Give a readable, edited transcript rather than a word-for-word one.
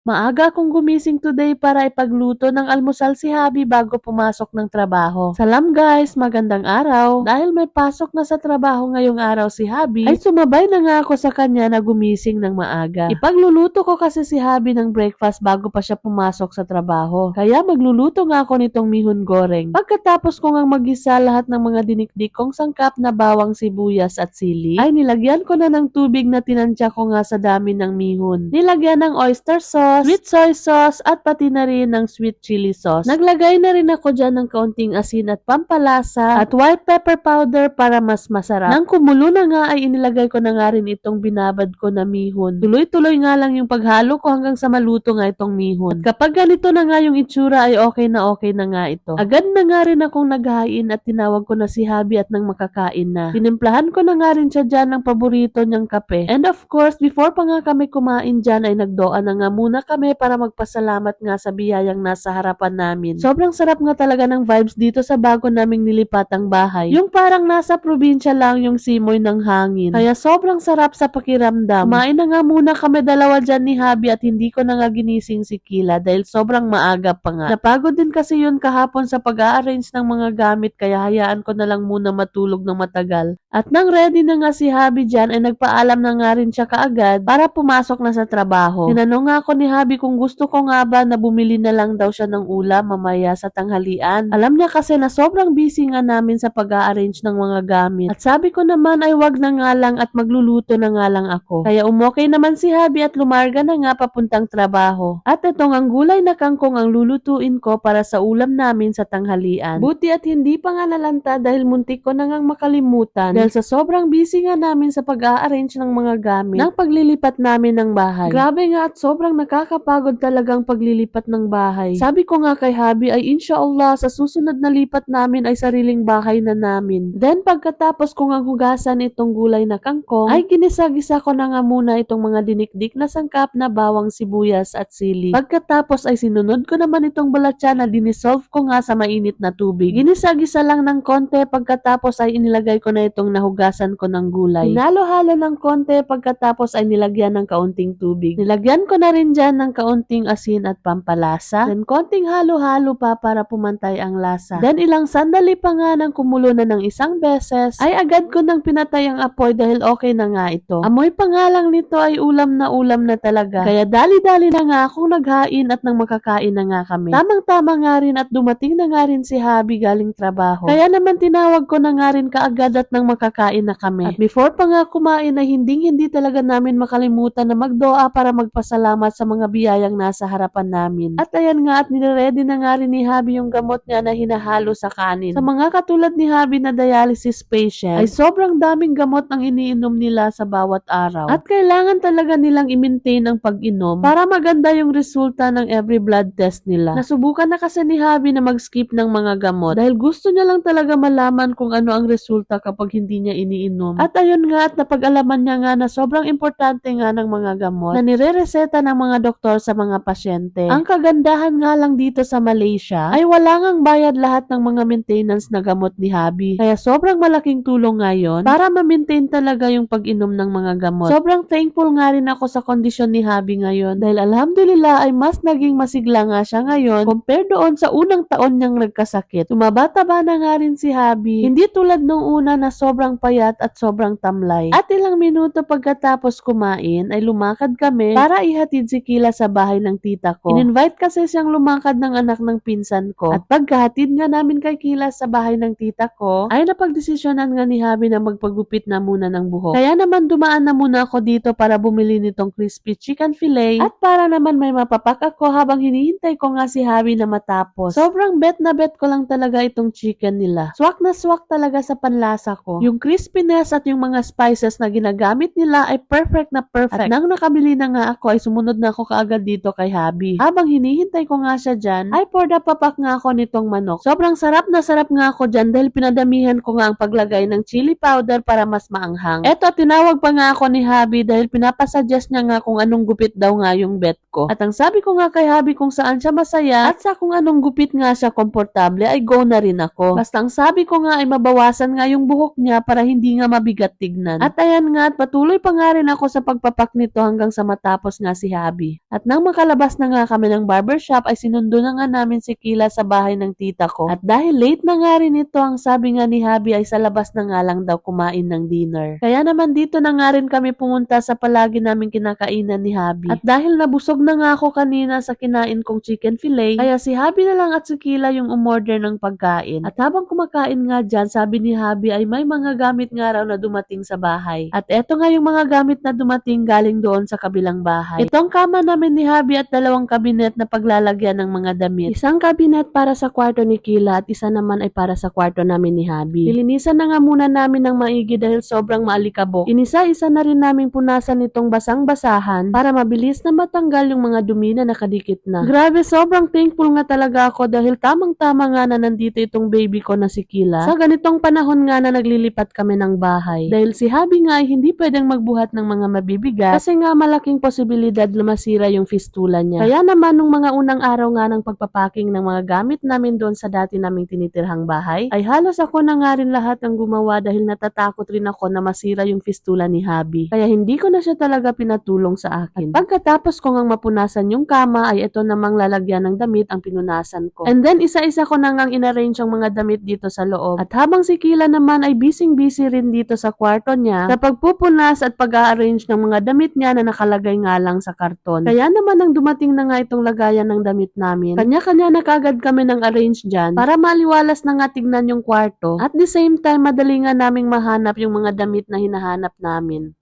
Maaga akong gumising today para ipagluto ng almusal si Habi bago pumasok ng trabaho. Salam guys, magandang araw. Dahil may pasok na sa trabaho ngayong araw si Habi, ay sumabay na nga ako sa kanya na gumising ng maaga. Ipagluluto ko kasi si Habi ng breakfast bago pa siya pumasok sa trabaho. Kaya magluluto nga ako nitong mihon goreng. Pagkatapos ko ngang magisa lahat ng mga dinikdik kong sangkap na bawang, sibuyas at sili, ay nilagyan ko na ng tubig na tinansya ko nga sa dami ng mihon. Nilagyan ng oyster sauce, sweet soy sauce at pati na rin ng sweet chili sauce. Naglagay na rin ako dyan ng kaunting asin at pampalasa at white pepper powder para mas masarap. Nang kumulo na nga ay inilagay ko na nga rin itong binabad ko na mihon. Tuloy-tuloy nga lang yung paghalo ko hanggang sa maluto nga itong mihon. At kapag ganito na nga yung itsura ay okay na nga ito. Agad na nga rin akong naghain at tinawag ko na si Habi at nang makakain na. Tinimplahan ko na nga rin siya dyan ng paborito niyang kape. And of course, before pa nga kami kumain dyan ay nagdoa na nga muna kami para magpasalamat nga sa biyayang nasa harapan namin. Sobrang sarap nga talaga ng vibes dito sa bago naming nilipatang bahay. Yung parang nasa probinsya lang yung simoy ng hangin. Kaya sobrang sarap sa pakiramdam. Kumain na nga muna kami dalawa dyan ni Habi at hindi ko na nga ginising si Kila dahil sobrang maaga pa nga. Napagod din kasi yun kahapon sa pag-a-arrange ng mga gamit kaya hayaan ko na lang muna matulog ng matagal. At nang ready na nga si Habi dyan ay nagpaalam na nga rin siya kaagad para pumasok na sa trabaho. Tinanong nga ako ni Habi kung gusto ko nga ba na bumili na lang daw siya ng ulam mamaya sa tanghalian. Alam niya kasi na sobrang busy nga namin sa pag-a-arrange ng mga gamit. At sabi ko naman ay wag na nga lang at magluluto na nga lang ako. Kaya umokay naman si Habi at lumarga na nga papuntang trabaho. At itong ang gulay na kangkong ang lulutuin ko para sa ulam namin sa tanghalian. Buti at hindi pa nga nalanta dahil muntik ko na ngang makalimutan dahil sa sobrang busy nga namin sa pag-a-arrange ng mga gamit ng paglilipat namin ng bahay. Grabe nga at sobrang nakakapagod talagang paglilipat ng bahay. Sabi ko nga kay Habi ay inshallah sa susunod na lipat namin ay sariling bahay na namin. Then pagkatapos ko ngang hugasan itong gulay na kangkong ay ginisa-gisa ko na nga muna itong mga dinikdik na sangkap na bawang, sibuyas at sili. Pagkatapos ay sinunod ko naman itong balatsa na dinisolve ko nga sa mainit na tubig. Ginisa-gisa lang ng konti pagkatapos ay inilagay ko na itong nahugasan ko ng gulay. Hinalo-halo ng konti pagkatapos ay nilagyan ng kaunting tubig. Nilagyan ko na rin dyan ng kaunting asin at pampalasa. Then konting halo-halo pa para pumantay ang lasa. Then ilang sandali pa nga nang kumulo na ng isang beses ay agad ko nang pinatay ang apoy dahil okay na nga ito. Amoy pa nga lang nito ay ulam na talaga. Kaya dali-dali na nga akong naghain at nang makakain na nga kami. Tamang-tama nga rin at dumating na nga rin si Habi galing trabaho. Kaya naman tinawag ko na nga rin kaagad at nang makakain na kami. At before pa nga kumain ay hindi talaga namin makalimutan na magdoa para magpasalamat sa mga biyayang nasa harapan namin. At ayan nga at nire-ready na nga rin ni Habi yung gamot niya na hinahalo sa kanin. Sa mga katulad ni Habi na dialysis patient ay sobrang daming gamot ang iniinom nila sa bawat araw. At kailangan talaga nilang i-maintain ang pag-inom para maganda yung resulta ng every blood test nila. Nasubukan na kasi ni Habi na mag-skip ng mga gamot dahil gusto niya lang talaga malaman kung ano ang resulta kapag hindi niya iniinom. At ayun nga at napag-alaman niya nga na sobrang importante nga ng mga gamot na nire-reseta ng mga doktor sa mga pasyente. Ang kagandahan nga lang dito sa Malaysia ay wala ngang bayad lahat ng mga maintenance na gamot ni Habi. Kaya sobrang malaking tulong ngayon para ma-maintain talaga yung pag-inom ng mga gamot. Sobrang thankful nga rin ako sa kondisyon ni Habi ngayon dahil alhamdulillah ay mas naging masigla nga siya ngayon compare doon sa unang taon niyang nagkasakit. Tumabataba na nga rin si Habi. Hindi tulad nung una na sobrang payat at sobrang tamlay. At ilang minuto pagkatapos kumain ay lumakad kami para ihatid si Kila sa bahay ng tita ko. In-invite kasi siyang lumakad ng anak ng pinsan ko. At pagkahatid nga namin kay Kila sa bahay ng tita ko ay napagdesisyonan nga ni Habi na magpagupit na muna ng buhok. Kaya naman dumaan na muna ako dito para bumili nitong crispy chicken fillet at para naman may mapapak ako habang hinihintay ko nga si Habi na matapos. Sobrang bet na bet ko lang talaga itong chicken nila. Swak na swak talaga sa panlasa ko. Yung crispiness at yung mga spices na ginagamit nila ay perfect na perfect. At nang nakabili na nga ako ay sumunod na ako kaagad dito kay Habi. Habang hinihintay ko nga siya dyan ay pour the papak nga ako nitong manok. Sobrang sarap na sarap nga ako dyan dahil pinadamihan ko nga ang paglagay ng chili powder para mas maanghang. Eto tinawag pa nga ako ni Habi dahil pinapasuggest niya nga kung anong gupit daw nga yung bet ko. At ang sabi ko nga kay Habi kung saan siya masaya at sa kung anong gupit nga siya komportable ay go na rin ako. Basta ang sabi ko nga ay mabawasan nga yung buhok niya para hindi nga mabigat tignan. At ayan nga at patuloy pa nga rin ako sa pagpapak nito hanggang sa matapos nga si Habi. Habi. At nang makalabas na nga kami ng barbershop ay sinundo na nga namin si Kila sa bahay ng tita ko. At dahil late na nga rin ito, ang sabi nga ni Habi ay sa labas na nga lang daw kumain ng dinner. Kaya naman dito na nga rin kami pumunta sa palagi naming kinakainan ni Habi. At dahil nabusog na nga ako kanina sa kinain kong chicken fillet, kaya si Habi na lang at si Kila yung umorder ng pagkain. At habang kumakain nga dyan, sabi ni Habi ay may mga gamit nga raw na dumating sa bahay. At eto nga yung mga gamit na dumating galing doon sa kabilang bahay. Itong kama namin ni Habi at dalawang kabinet na paglalagyan ng mga damit. Isang kabinet para sa kwarto ni Kila at isa naman ay para sa kwarto namin ni Habi. Nilinisan na nga muna namin ng maigi dahil sobrang maalikabok. Inisa-isa na rin naming punasan itong basang-basahan para mabilis na matanggal yung mga dumi na nakadikit na. Grabe, sobrang thankful nga talaga ako dahil tamang-tama nga na nandito itong baby ko na si Kila. Sa ganitong panahon nga na naglilipat kami ng bahay. Dahil si Habi nga ay hindi pwedeng magbuhat ng mga mabibigat kasi nga malaking posibilidad lumasira yung fistula niya. Kaya naman nung mga unang araw nga ng pagpapaking ng mga gamit namin doon sa dati naming tinitirhang bahay, ay halos ako na nga rin lahat ng gumawa dahil natatakot rin ako na masira yung fistula ni Habi. Kaya hindi ko na siya talaga pinatulong sa akin. At pagkatapos ko ngang mapunasan yung kama ay ito namang lalagyan ng damit ang pinunasan ko. And then isa-isa ko na ngang inarrange ang mga damit dito sa loob. At habang si Kila naman ay busy rin dito sa kwarto niya sa pagpupunas at pag-a-arrange ng mga damit niya na nakalagay nga lang sa karton. Kaya naman nang dumating na nga itong lagayan ng damit namin, kanya-kanya na kagad kami ng arrange dyan para maliwalas na nga tignan yung kwarto at the same time madali nga naming mahanap yung mga damit na hinahanap namin.